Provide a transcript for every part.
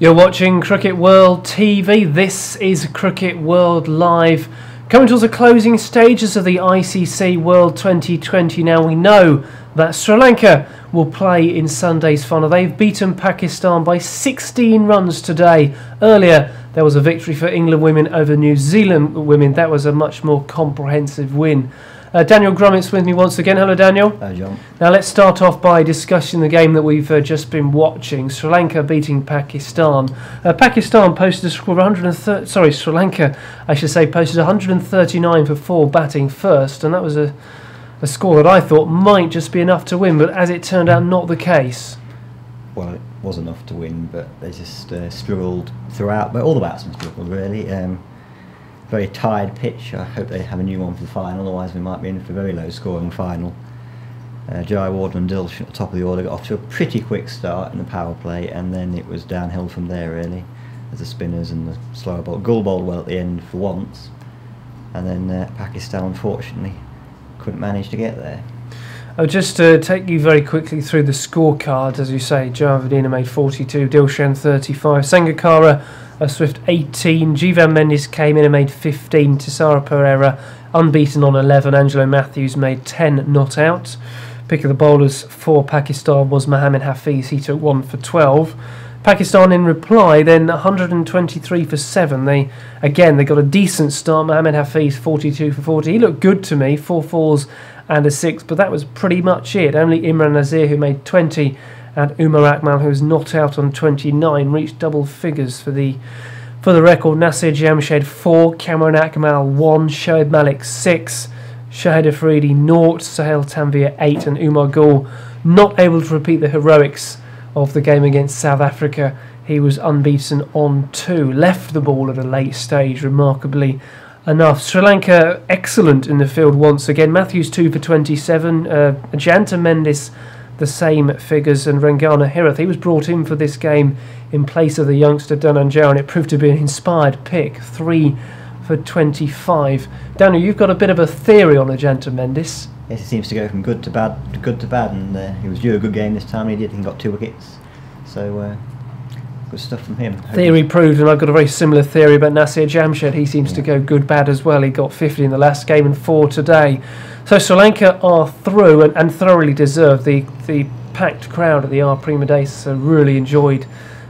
You're watching Cricket World TV. This is Cricket World Live. Coming towards the closing stages of the ICC World 2020. Now we know that Sri Lanka will play in Sunday's final. They've beaten Pakistan by 16 runs today. Earlier there was a victory for England women over New Zealand women. That was a much more comprehensive win. Daniel Grummitt's with me once again. Hello, Daniel. Hi, John. Now let's start off by discussing the game that we've just been watching. Sri Lanka beating Pakistan. Pakistan posted a score of 130. Sorry, Sri Lanka, I should say, posted 139 for 4 batting first, and that was a score that I thought might just be enough to win, but as it turned out, not the case. Well, it was enough to win, but they just struggled throughout. But all the batsmen struggled, really. Very tired pitch. I hope they have a new one for the final, otherwise we might be in for a very low scoring final. Jai Warden and Dilsh at the top of the order got off to a pretty quick start in the power play, and then it was downhill from there, really, as the spinners and the slower ball. Gull bowled well at the end for once, and then Pakistan unfortunately couldn't manage to get there. I'll just take you very quickly through the scorecards. As you say, Javadina made 42, Dilshan 35, Sangakkara a swift 18, Jivan Mendes came in and made 15, Tisara Pereira unbeaten on 11, Angelo Matthews made 10 not out. Pick of the bowlers for Pakistan was Mohammad Hafiz, he took 1 for 12. Pakistan in reply then 123 for 7. They got a decent start. Mohammad Hafiz 42 for 40. He looked good to me, 4 fours and a 6, but that was pretty much it. Only Imran Nazir, who made 20, and Umar Akmal, who was not out on 29, reached double figures for the record. Nasir Jamshed 4, Cameron Akmal 1, Shoaib Malik 6, Shahid Afridi 0, Sahel Tanvir 8, and Umar Gul not able to repeat the heroics of the game against South Africa. He was unbeaten on 2, left the ball at a late stage, remarkably enough. Sri Lanka excellent in the field once again. Matthews 2 for 27, Janta Mendes the same figures, and Rengana Hirath, he was brought in for this game in place of the youngster Dhananjaya, and it proved to be an inspired pick, 3 for 25. Daniel, you've got a bit of a theory on Ajanta Mendes. Yes, he seems to go from good to bad, and he was due a good game this time. He did, and got 2 wickets, so good stuff from him. Theory proved, and I've got a very similar theory about Nasir Jamshed. He seems to go good bad as well. He got 50 in the last game and 4 today. So Sri Lanka are through, and thoroughly deserved. The packed crowd at the R Prima Days really enjoyed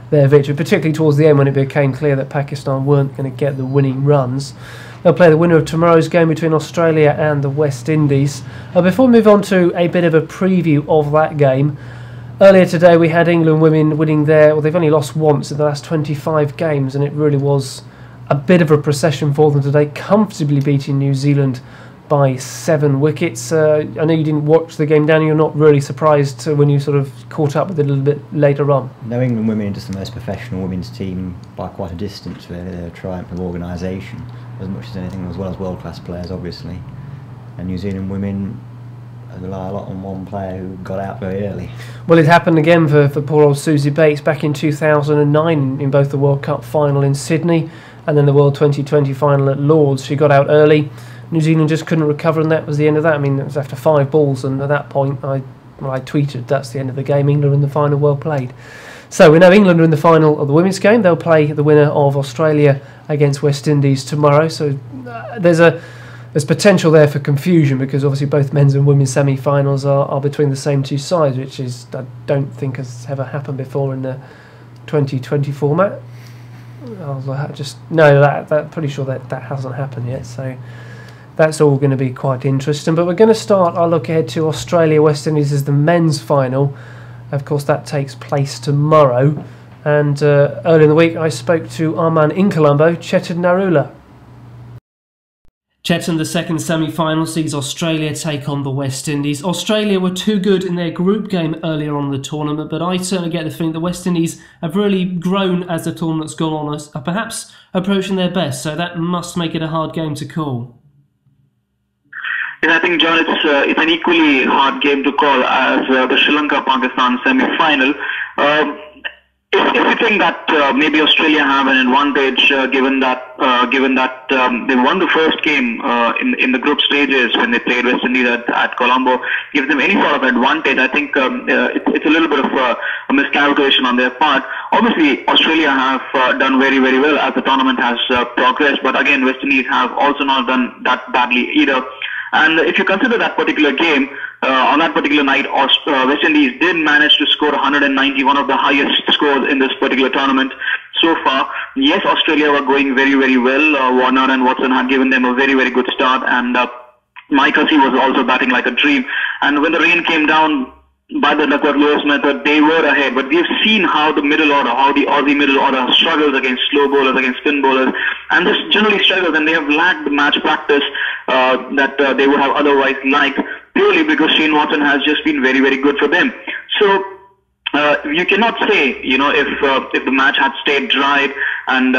their victory, particularly towards the end when it became clear that Pakistan weren't going to get the winning runs. They'll play the winner of tomorrow's game between Australia and the West Indies. Before we move on to a bit of a preview of that game, earlier today we had England women winning they've only lost once in the last 25 games, and it really was a bit of a procession for them today, comfortably beating New Zealand by 7 wickets. I know you didn't watch the game, Danny. You're not really surprised when you sort of caught up with it a little bit later on. No, England women are just the most professional women's team by quite a distance, really. They're a triumph of organisation as much as anything, as well as world-class players, obviously. And New Zealand women rely a lot on one player who got out very early. Well, it happened again for poor old Susie Bates back in 2009 in both the World Cup final in Sydney and then the World 2020 final at Lords. She got out early. New Zealand just couldn't recover, and that was the end of that. I mean, it was after 5 balls, and at that point I tweeted, that's the end of the game. England in the final, well played. So we know England are in the final of the women's game. They'll play the winner of Australia against West Indies tomorrow. So there's potential there for confusion, because obviously both men's and women's semi-finals are between the same 2 sides, which is, I don't think has ever happened before in the 2020 format. Pretty sure that hasn't happened yet. So that's all going to be quite interesting. But we're going to start our look ahead to Australia West Indies as the men's final. Of course, that takes place tomorrow. And earlier in the week, I spoke to our man in Colombo, Chetan Narula. Chetan, the second semi-final sees Australia take on the West Indies. Australia were too good in their group game earlier on in the tournament, but I certainly get the feeling the West Indies have really grown as the tournament's gone on, are perhaps approaching their best, so that must make it a hard game to call. Yeah, I think, John, it's an equally hard game to call as the Sri Lanka-Pakistan semi-final. if you think that maybe Australia have an advantage, given that they won the first game in the group stages when they played West Indies at Colombo, gives them any sort of advantage, I think it's a little bit of a miscalculation on their part. Obviously, Australia have done very, very well as the tournament has progressed, but again, West Indies have also not done that badly either. And if you consider that particular game, on that particular night, West Indies did manage to score 190, one of the highest scores in this particular tournament so far. Yes, Australia were going very, very well. Warner and Watson had given them a very, very good start, and Mike Hussey was also batting like a dream. And when the rain came down, by the Duckworth-Lewis method, they were ahead. But we've seen how the middle order, how the Aussie middle order struggles against slow bowlers, against spin bowlers, and just generally struggles, and they have lacked the match practice that they would have otherwise liked, purely because Shane Watson has just been very, very good for them. So you cannot say, you know, if the match had stayed dry and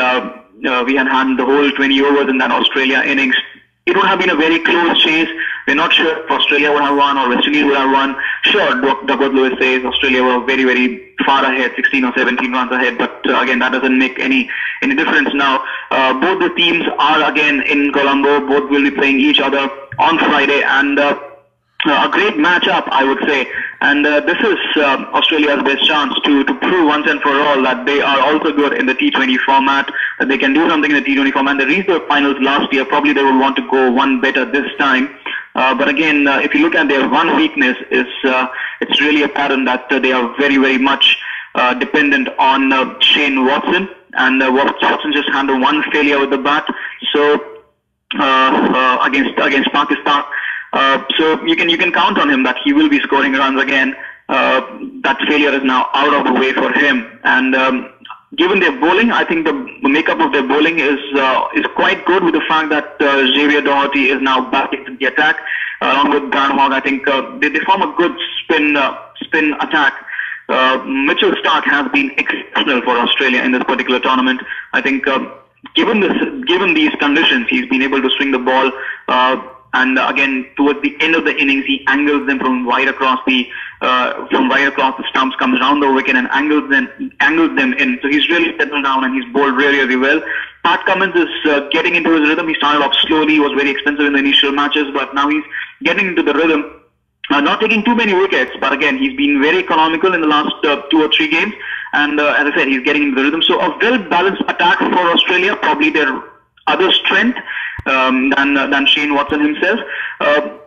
we had the whole 20 overs in that Australia innings, it would have been a very close chase. We're not sure if Australia would have won or West Indies would have won. Sure, Duckworth-Lewis says Australia were very, very far ahead, 16 or 17 runs ahead, but again, that doesn't make any difference now. Both the teams are again in Colombo. Both will be playing each other on Friday, and a great matchup, I would say. And this is Australia's best chance to prove once and for all that they are also good in the T20 format, that they can do something in the T20 format. They reached the finals last year. Probably they will want to go one better this time. But again, if you look at their one weakness, it's really apparent that they are very, very much dependent on Shane Watson. And Watson just had one failure with the bat. So against Pakistan. So you can count on him that he will be scoring runs again. That failure is now out of the way for him. And given their bowling, I think the makeup of their bowling is quite good, with the fact that Xavier Doherty is now back into the attack along with Brad Hogg. I think they form a good spin attack. Mitchell Starc has been exceptional for Australia in this particular tournament. I think given these conditions, he's been able to swing the ball. And again, towards the end of the innings, he angles them from right across the stumps, comes around the wicket and angles them in. So he's really settled down and he's bowled really, really well. Pat Cummins is getting into his rhythm. He started off slowly. He was very expensive in the initial matches, but now he's getting into the rhythm. Not taking too many wickets, but again, he's been very economical in the last 2 or 3 games. And as I said, he's getting into the rhythm. So a well-balanced attack for Australia, probably their other strength than Shane Watson himself.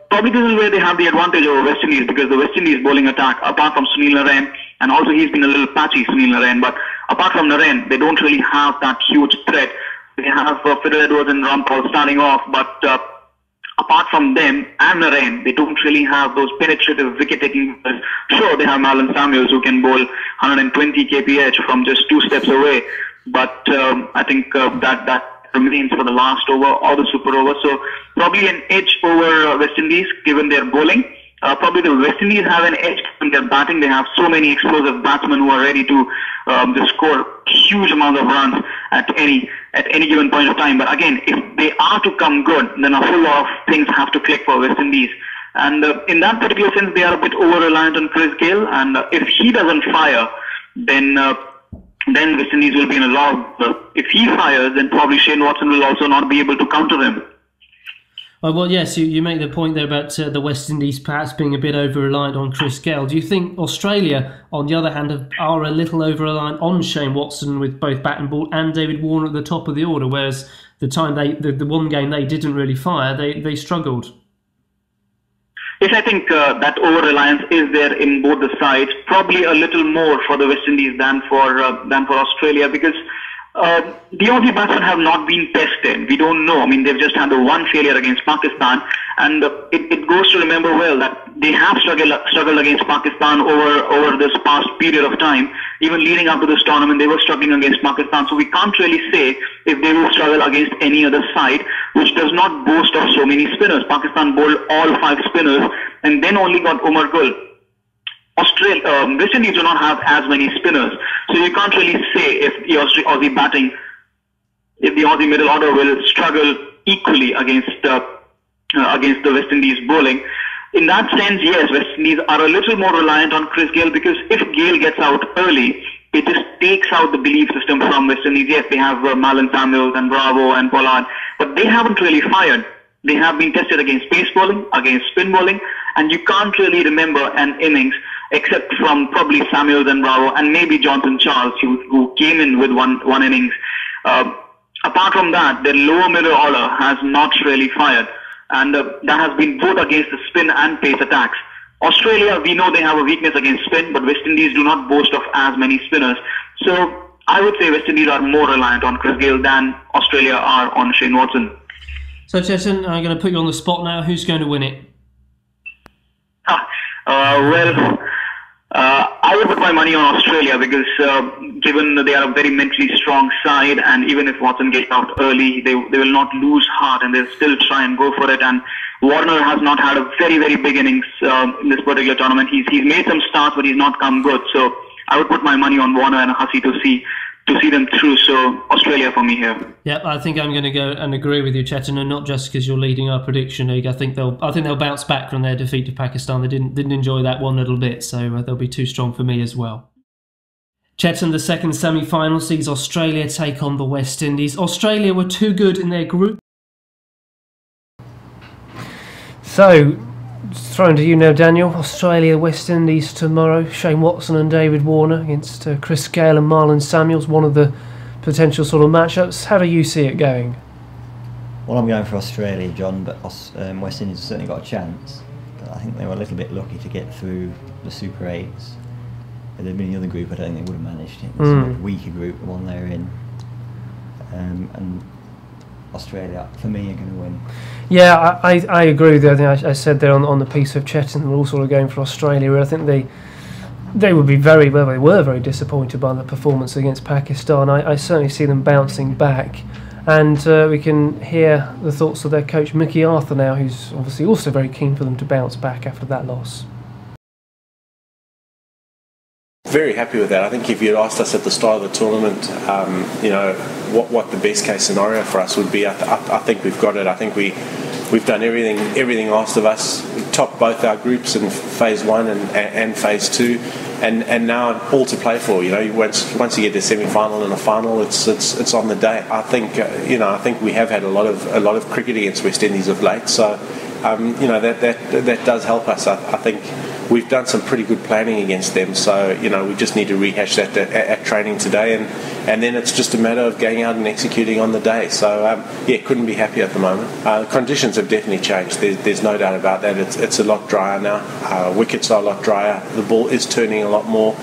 Probably this is where they have the advantage over West Indies, because the West Indies bowling attack, apart from Sunil Narine, and also he's been a little patchy, Sunil Narine, but apart from Narine, they don't really have that huge threat. They have Fiddle Edwards and Rampal starting off, but apart from them and Narine, they don't really have those penetrative wicket-taking. Sure, they have Marlon Samuels, who can bowl 120 kph from just 2 steps away, but I think that remains for the last over or the super over. So probably an edge over West Indies given their bowling. Probably the West Indies have an edge in their batting. They have so many explosive batsmen who are ready to just score huge amount of runs at any given point of time. But again, if they are to come good, then a whole lot of things have to click for West Indies. And in that particular sense, they are a bit over-reliant on Chris Gayle. And if he doesn't fire, then West Indies will be in a lot. If he fires, then probably Shane Watson will also not be able to counter him. Well, yes, you make the point there about the West Indies perhaps being a bit over-reliant on Chris Gayle. Do you think Australia, on the other hand, are a little over-reliant on Shane Watson with both bat and ball and David Warner at the top of the order, whereas the one game they didn't really fire, they struggled? Yes, I think that over-reliance is there in both the sides. Probably a little more for the West Indies than for Australia, because the Aussie batsmen have not been tested. We don't know. I mean, they've just had the one failure against Pakistan, and it goes to remember well that they have struggled against Pakistan over this past period of time. Even leading up to this tournament, they were struggling against Pakistan. So we can't really say if they will struggle against any other side, which does not boast of so many spinners. Pakistan bowled all 5 spinners and then only got Umar Gul. West Indies do not have as many spinners, so you can't really say if the Aussie middle order will struggle equally against the West Indies bowling. In that sense, yes, West Indies are a little more reliant on Chris Gayle, because if Gayle gets out early, it just takes out the belief system from West Indies. Yes, they have Marlon Samuels and Bravo and Pollard, but they haven't really fired. They have been tested against pace bowling, against spin bowling, and you can't really remember an innings except from probably Samuels and Bravo and maybe Johnson Charles, who came in with one innings. Apart from that, the lower middle order has not really fired, and that has been both against the spin and pace attacks. Australia, we know they have a weakness against spin, but West Indies do not boast of as many spinners. So I would say West Indies are more reliant on Chris Gayle than Australia are on Shane Watson. So Chetan, I'm going to put you on the spot now. Who's going to win it? I would put my money on Australia because given that they are a very mentally strong side, and even if Watson gets out early, they will not lose heart and they'll still try and go for it. And Warner has not had a very, very big innings in this particular tournament. He's made some starts, but he's not come good. So I would put my money on Warner and Hussey to see them through. So Australia for me here. Yeah, I think I'm going to go and agree with you, Chetan, and not just because you're leading our prediction league. I think they'll bounce back from their defeat to Pakistan. They didn't enjoy that one little bit, so they'll be too strong for me as well. Chetan, the second semi-final sees Australia take on the West Indies. Australia were too good in their group. So, thrown to you now, Daniel. Australia, West Indies tomorrow. Shane Watson and David Warner against Chris Gayle and Marlon Samuels. One of the potential sort of matchups. How do you see it going? Well, I'm going for Australia, John, but West Indies have certainly got a chance. But I think they were a little bit lucky to get through the Super 8s. If they'd been in the other group, I don't think they would have managed it. It's a much weaker group, the one they're in. And Australia, for me, are going to win. Yeah, I agree with you. I think I said there on the piece of Chetan, we're all sort of going for Australia. I think they would be they were very disappointed by the performance against Pakistan. I certainly see them bouncing back. And we can hear the thoughts of their coach, Mickey Arthur, now, who's obviously also very keen for them to bounce back after that loss. Very happy with that. I think if you'd asked us at the start of the tournament, what the best case scenario for us would be, I think we've got it. I think we've done everything asked of us. We topped both our groups in phase 1 and phase 2, and now all to play for. Once you get to semi-final and a final, it's on the day. I think we have had a lot of cricket against West Indies of late, so that does help us. I think we've done some pretty good planning against them, so we just need to rehash that at training today, and then it's just a matter of going out and executing on the day. So couldn't be happier at the moment. Conditions have definitely changed. There's no doubt about that. It's a lot drier now. Wickets are a lot drier. The ball is turning a lot more.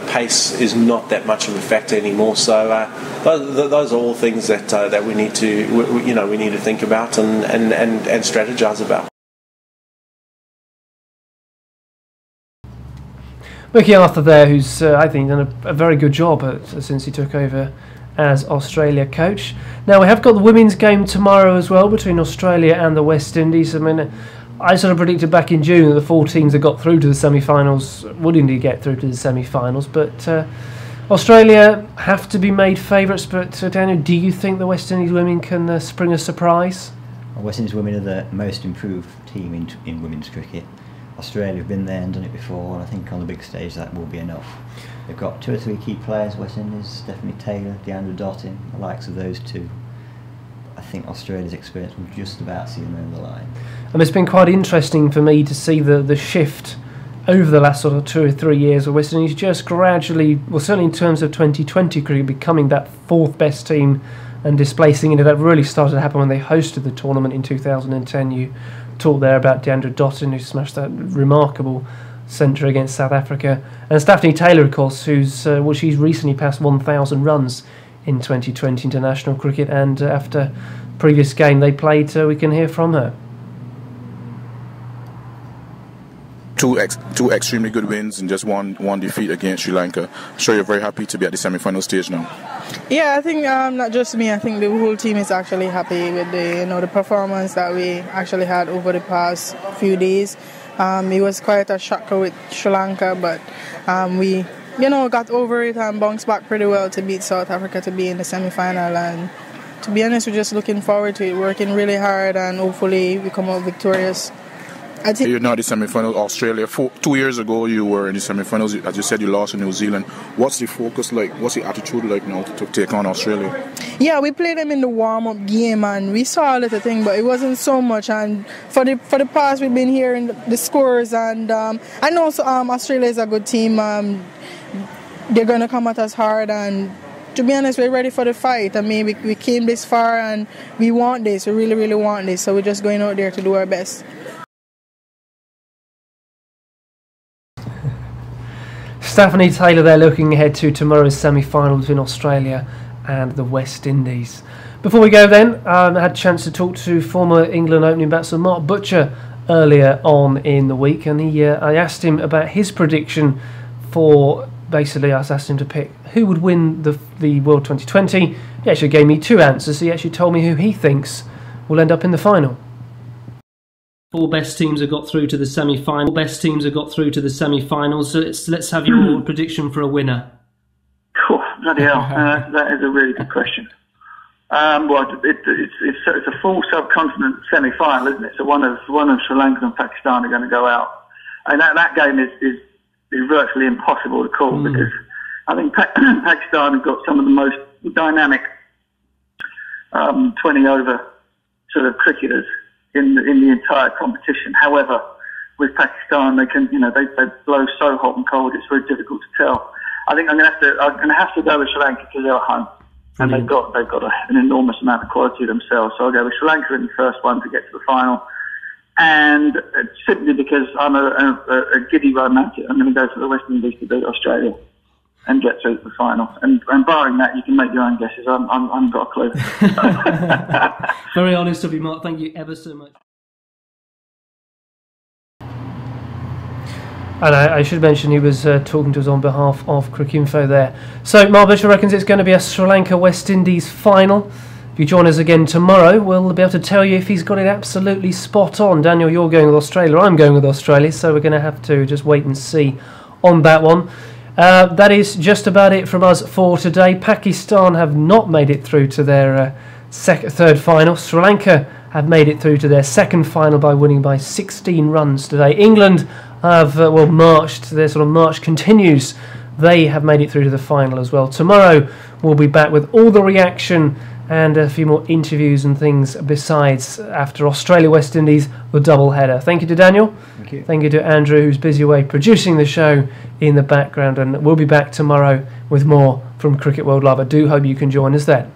Pace is not that much of a factor anymore. So those are all things that we need to think about and strategize about. Mickey Arthur there, who's I think done a very good job since he took over as Australia coach. Now we have got the women's game tomorrow as well between Australia and the West Indies. I mean, I sort of predicted back in June that the 4 teams that got through to the semi-finals would indeed get through to the semi-finals, but Australia have to be made favourites. But Daniel, do you think the West Indies women can spring a surprise? Well, West Indies women are the most improved team in women's cricket. Australia have been there and done it before, and I think on the big stage that will be enough. They've got 2 or 3 key players, West Indies, Stafanie Taylor, Deandra Dottin, the likes of those two. I think Australia's experience will just about see them over the line. And it's been quite interesting for me to see the shift over the last sort of 2 or 3 years of West Indies just gradually, well certainly in terms of 2020 cricket, becoming that 4th best team and displacing it. That really started to happen when they hosted the tournament in 2010. You talked there about Deandra Dottin, who smashed that remarkable centre against South Africa, and Stafanie Taylor, of course, she's recently passed 1,000 runs in 2020 international cricket, and after previous game they played, we can hear from her. Two extremely good wins and just one defeat against Sri Lanka. I'm sure you're very happy to be at the semi-final stage now. Yeah, I think not just me. I think the whole team is actually happy with the performance that we actually had over the past few days. It was quite a shocker with Sri Lanka, but we got over it and bounced back pretty well to beat South Africa to be in the semi-final. And to be honest, we're just looking forward to it, working really hard, and hopefully we come out victorious. I think you're now in the semi-finals. Australia, 2 years ago, you were in the semi-finals. As you said, you lost to New Zealand. What's the focus like? What's the attitude like now to take on Australia? Yeah, we played them in the warm-up game, and we saw a little thing, but it wasn't so much. And for the past, we've been hearing the scores, and I know Australia is a good team. They're going to come at us hard, and to be honest, we're ready for the fight. I mean, we came this far, and we want this. We really, really want this. So we're just going out there to do our best. Stafanie Taylor there, looking ahead to tomorrow's semi-final between Australia and the West Indies. Before we go then, I had a chance to talk to former England opening batsman Mark Butcher earlier on in the week, and I asked him about his prediction for, basically I asked him to pick who would win the World 2020. He actually gave me two answers. He actually told me who he thinks will end up in the final. Four best teams have got through to the semi-final. Best teams have got through to the semi-finals. So let's have your prediction for a winner. Oh, bloody hell! That is a really good question. Well, it's a full subcontinent semi-final, isn't it? So one of Sri Lanka and Pakistan are going to go out, and that game is virtually impossible to call because I think Pakistan have got some of the most dynamic 20-over sort of cricketers in the entire competition. However, with Pakistan, they blow so hot and cold, it's very difficult to tell. I think I'm going to have to go with Sri Lanka because they're at home, and they've got an enormous amount of quality themselves. So I'll go with Sri Lanka in the first one to get to the final, and simply because I'm a giddy romantic, I'm going to go for the West Indies to beat Australia and get through to the final. And barring that, you can make your own guesses. I haven't got a clue. Very honest of you, Mark. Thank you ever so much. And I should mention he was talking to us on behalf of Cricinfo there. So Mark Butcher reckons it's going to be a Sri Lanka-West Indies final. If you join us again tomorrow, we'll be able to tell you if he's got it absolutely spot on. Daniel, you're going with Australia. I'm going with Australia. So we're going to have to just wait and see on that one. That is just about it from us for today. Pakistan have not made it through to their third final. Sri Lanka have made it through to their second final by winning by 16 runs today. England have marched. Their sort of march continues. They have made it through to the final as well. Tomorrow we'll be back with all the reaction and a few more interviews and things besides after Australia-West Indies, the double header. Thank you to Daniel. Thank you. Thank you to Andrew, who's busy away producing the show in the background, and we'll be back tomorrow with more from Cricket World Live. I do hope you can join us then.